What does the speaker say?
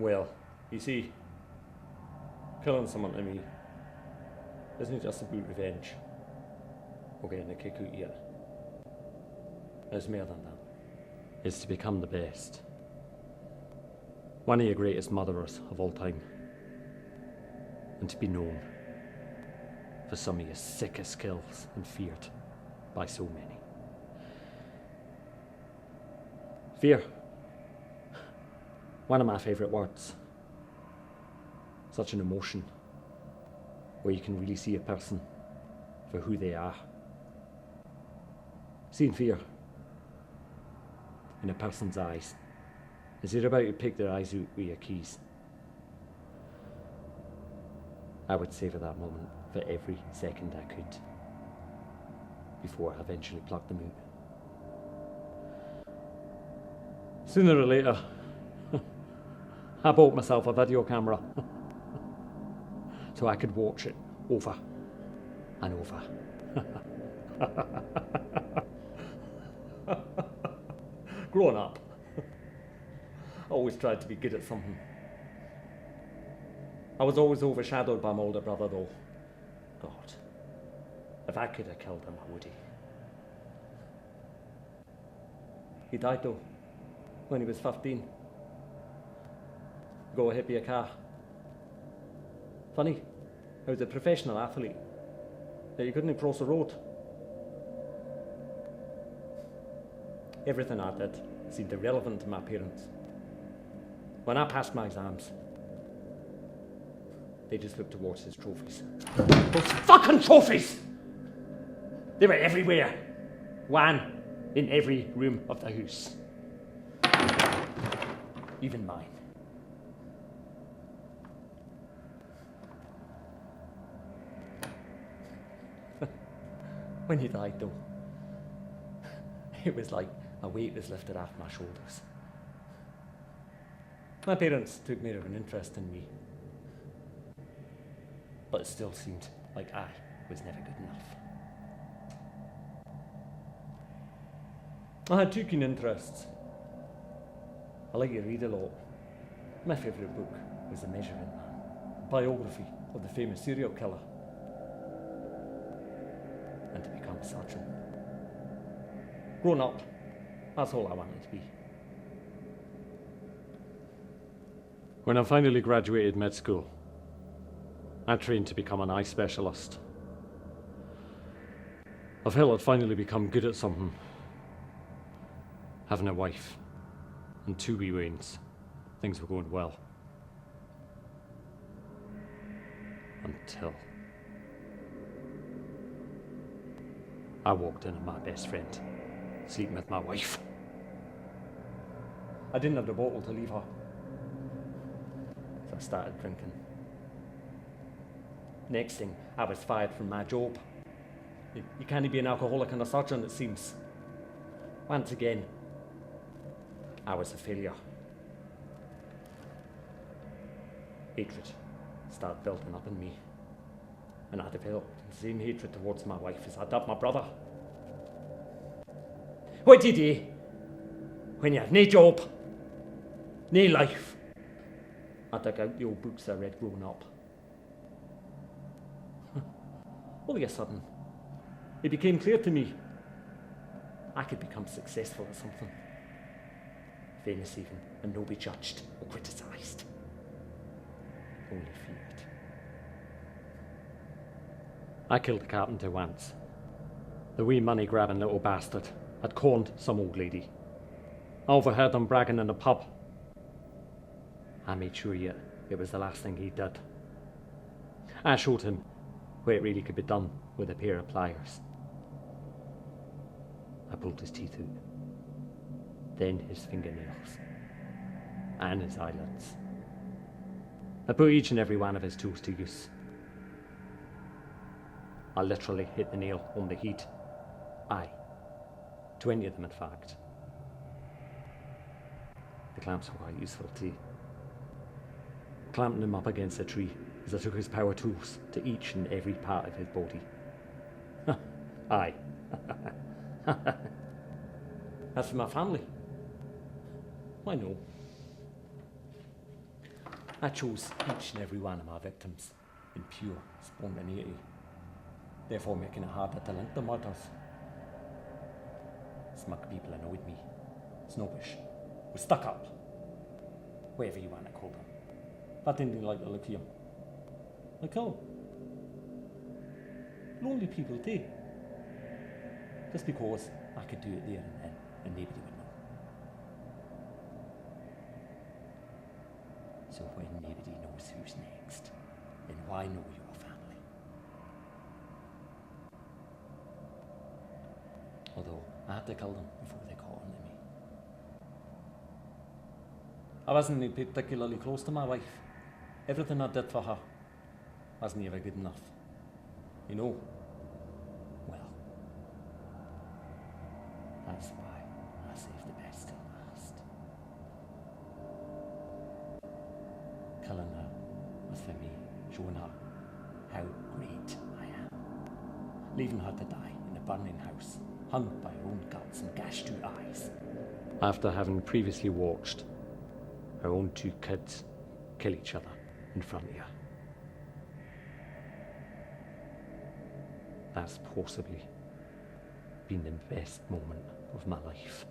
Well, you see, killing someone to me isn't just about revenge or getting a kick out of you. It's more than that. It's to become the best. One of your greatest murderers of all time. And to be known for some of your sickest kills and feared by so many. Fear. One of my favourite words. Such an emotion where you can really see a person for who they are. Seeing fear in a person's eyes as you're about to pick their eyes out with your keys. I would savour that moment for every second I could before I eventually plucked them out. Sooner or later, I bought myself a video camera so I could watch it over and over. Growing up, I always tried to be good at something. I was always overshadowed by my older brother though. God, if I could have killed him, I would have. He died though, when he was 15. Got hit by a car. Funny, I was a professional athlete, yet you couldn't cross the road. Everything I did seemed irrelevant to my parents. When I passed my exams, they just looked towards his trophies. Those fucking trophies! They were everywhere. One in every room of the house. Even mine. When he died though, it was like a weight was lifted off my shoulders. My parents took more of an interest in me, but it still seemed like I was never good enough. I had two keen interests. I like to read a lot. My favourite book was The Measuring Man, a biography of the famous serial killer, and to become a surgeon. Growing up, that's all I wanted to be. When I finally graduated med school, I trained to become an eye specialist. I felt I'd finally become good at something. Having a wife and 2 wee wounds, things were going well. Until I walked in on my best friend, sleeping with my wife. I didn't have the bottle to leave her, so I started drinking. Next thing, I was fired from my job. You can't be an alcoholic and a surgeon, it seems. Once again, I was a failure. Hatred started building up in me, and I developed the same hatred towards my wife as I did my brother. What do you do when you have no job, no life? I dug out the old books I read growing up. All of a sudden, it became clear to me I could become successful at something. Famous even, and not be judged or criticised. Only feared. I killed a carpenter once. The wee money-grabbing little bastard had conned some old lady. I overheard them bragging in a pub. I made sure it was the last thing he did. I showed him where it really could be done with a pair of pliers. I pulled his teeth out, then his fingernails, and his eyelids. I put each and every one of his tools to use. I literally hit the nail on the head. 20 of them in fact. The clamps were quite useful too. Clamping him up against a tree as I took his power tools to each and every part of his body. Aye. That's for my family. I know. I chose each and every one of my victims in pure spontaneity, therefore making it harder to link the murders. Smug people annoyed me, snobbish, or stuck up, whatever you want to call them. I didn't like the look of them. I kill them. Lonely people do. Just because I could do it there and then, and nobody would know. So when nobody knows who's next, then why know your family? Although I had to kill them before they caught on to me. I wasn't particularly close to my wife. Everything I did for her wasn't ever good enough. You know, well, that's why I saved the best till last. Killing her was for me, showing her how great I am. Leaving her to die in a burning house, hung by her own guts and gashed two eyes. After having previously watched her own two kids kill each other in front of her. That's possibly been the best moment of my life.